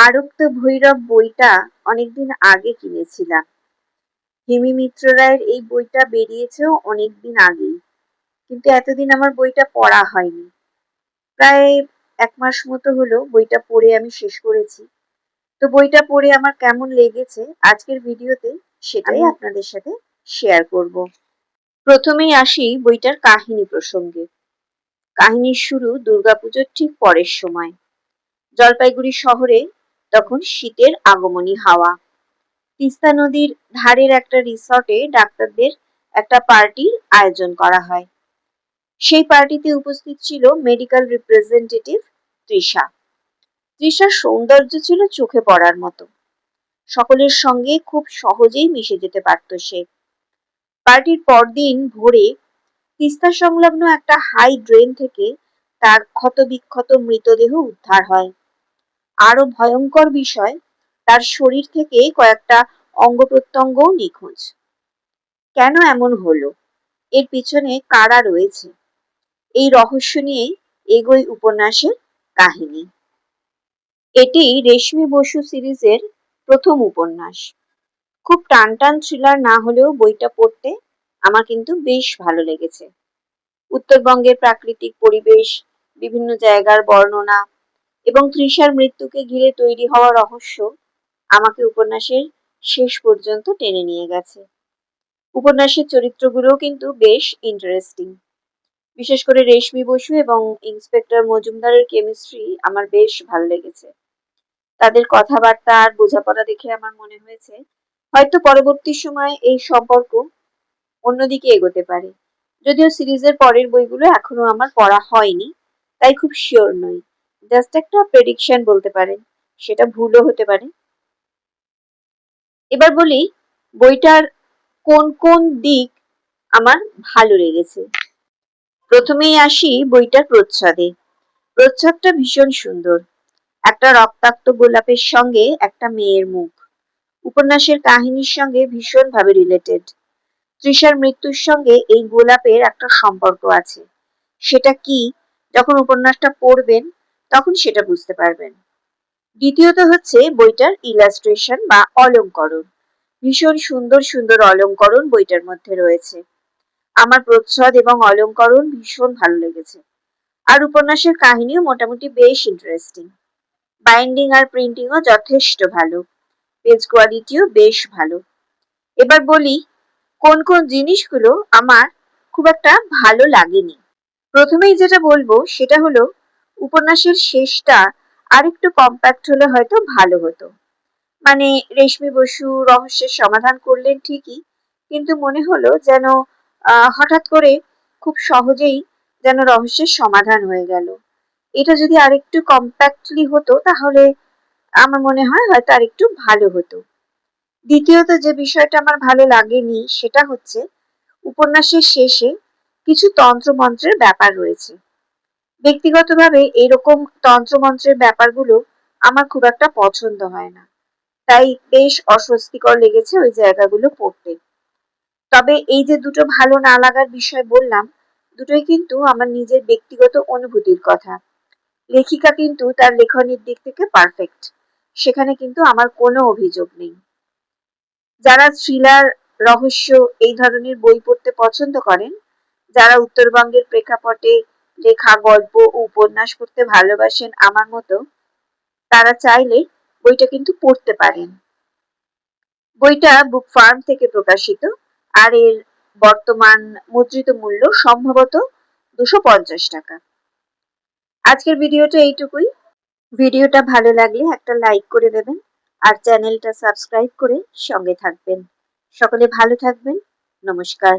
আরক্ত ভৈরব বইটা অনেকদিন আগে কিনেছিলাম। হেমি মিত্র রায়ের এই বইটা বেরিয়েছেও অনেকদিন আগেই, কিন্তু এতদিন আমার বইটা পড়া হয়নি। প্রায় 1 মাস মতো হলো বইটা পড়ে আমি শেষ করেছি। তো বইটা পড়ে আমার কেমন লেগেছে আজকের ভিডিওতে সেটাই আপনাদের সাথে শেয়ার করব। প্রথমেই আসি বইটার কাহিনী প্রসঙ্গে। কাহিনীর শুরু দুর্গাপুজোর ঠিক পরের সময়। জলপাইগুড়ি শহরে তখন শীতের আগমনী হাওয়া। তিস্তা নদীর ধারের একটা রিসর্টে ডাক্তারদের একটা পার্টির আয়োজন করা হয়। সেই পার্টিতে উপস্থিত ছিল মেডিকেল রিপ্রেজেন্টেটিভ তৃষা। তৃষার সৌন্দর্য ছিল চোখে পড়ার মতো। সকলের সঙ্গে খুব সহজেই মিশে যেতে পারত সে। পার্টির পরদিন ভোরে তিস্তা সংলগ্ন একটা হাই ড্রেন থেকে তার ক্ষতবিক্ষত মৃতদেহ উদ্ধার হয়। আরো ভয়ঙ্কর বিষয়, তার শরীর থেকে কয়েকটা অঙ্গ প্রত্যঙ্গও নিখোঁজ। কেন এমন হলো, এর পিছনে কারা রয়েছে, এই রহস্য নিয়েই এগোয় উপন্যাসের কাহিনী। এটি রেশমি বসু সিরিজের প্রথম উপন্যাস। খুব টানটান থ্রিলার না হলেও বইটা পড়তে আমার কিন্তু বেশ ভালো লেগেছে। উত্তরবঙ্গের প্রাকৃতিক পরিবেশ, বিভিন্ন জায়গার বর্ণনা এবং তৃষার মৃত্যুকে ঘিরে তৈরি হওয়া রহস্য আমাকে উপন্যাসের শেষ পর্যন্ত টেনে নিয়ে গেছে। উপন্যাসের চরিত্রগুলোও কিন্তু বেশ ইন্টারেস্টিং। বিশেষ করে রেশমি বসু এবং ইন্সপেক্টর মজুমদারের কেমিস্ট্রি আমার বেশ ভালো লেগেছে। তাদের কথাবার্তা আর বোঝাপড়া দেখে আমার মনে হয়েছে হয়তো পরবর্তী সময়ে এই সম্পর্ক অন্যদিকে এগোতে পারে। যদিও সিরিজের পরের বইগুলো এখনো আমার পড়া হয়নি, তাই খুব শিওর নই। জাস্ট একটা প্রেডিকশন বলতে পারেন, সেটা ভুলও হতে পারে। এবার বলি বইটার কোন কোন দিক আমার ভালো লেগেছে। প্রথমেই আসি বইটার প্রচ্ছদে। প্রচ্ছদটা ভীষণ সুন্দর। একটা রক্তাক্ত গোলাপের সঙ্গে একটা মেয়ের মুখ উপন্যাসের কাহিনীর সঙ্গে ভীষণভাবে রিলেটেড। তৃষার মৃত্যুর সঙ্গে এই গোলাপের একটা সম্পর্ক আছে। সেটা কি, যখন উপন্যাসটা পড়বেন তখন সেটা বুঝতে পারবেন। দ্বিতীয়ত হচ্ছে বইটার ইলাস্ট্রেশন বা অলংকরণ। ভীষণ সুন্দর সুন্দর অলংকরণ বইটার মধ্যে রয়েছে। আমার প্রচ্ছদ এবং অলংকরণ ভীষণ ভালো লেগেছে। আর উপন্যাসের কাহিনীও মোটামুটি বেশ ইন্টারেস্টিং। বাইন্ডিং আর প্রিন্টিংও যথেষ্ট ভালো। পেজ কোয়ালিটিও বেশ ভালো। এবার বলি কোন কোন জিনিসগুলো আমার খুব একটা ভালো লাগেনি। প্রথমেই যেটা বলবো সেটা হলো উপন্যাসের শেষটা আরেকটু কম্প্যাক্ট হলে হয়তো ভালো হতো। মানে রেশমি বসু রহস্যের সমাধান করলেন ঠিকই, কিন্তু মনে হলো যেন হঠাৎ করে খুব সহজেই যেন রহস্যের সমাধান হয়ে গেল। এটা যদি আরেকটু কম্প্যাক্টলি হতো তাহলে আমার মনে হয় হয়তো আরেকটু ভালো হতো। দ্বিতীয়ত যে বিষয়টা আমার ভালো লাগেনি সেটা হচ্ছে উপন্যাসের শেষে কিছু তন্ত্রমন্ত্রের ব্যাপার রয়েছে। ব্যক্তিগতভাবে এরকম তন্ত্রমন্ত্রের ব্যাপারগুলো আমার খুব একটা পছন্দ হয় না, তাই বেশ অস্বস্তিকর লেগেছে ওই জায়গাগুলো পড়তে। তবে এই যে দুটো ভালো না লাগার বিষয় বললাম, দুটোই কিন্তু আমার নিজের ব্যক্তিগত অনুভূতির কথা। লেখিকা কিন্তু তার লেখনীর দিক থেকে পারফেক্ট, সেখানে কিন্তু আমার কোনো অভিযোগ নেই। যারা থ্রিলার, রহস্য এই ধরনের বই পড়তে পছন্দ করেন, যারা উত্তরবঙ্গের প্রেক্ষাপটে লেখা গল্প ও উপন্যাস পড়তে ভালোবাসেন আমার মতো, তারা চাইলে বইটা কিন্তু পড়তে পারেন। বইটা বুক ফার্ম থেকে প্রকাশিত, আর এর বর্তমান মুদ্রিত মূল্য সম্ভবত 250 টাকা। আজকের ভিডিওটা এইটুকুই। ভিডিওটা ভালো লাগলে একটা লাইক করে দেবেন আর চ্যানেলটা সাবস্ক্রাইব করে সঙ্গে থাকবেন। সকলে ভালো থাকবেন। নমস্কার।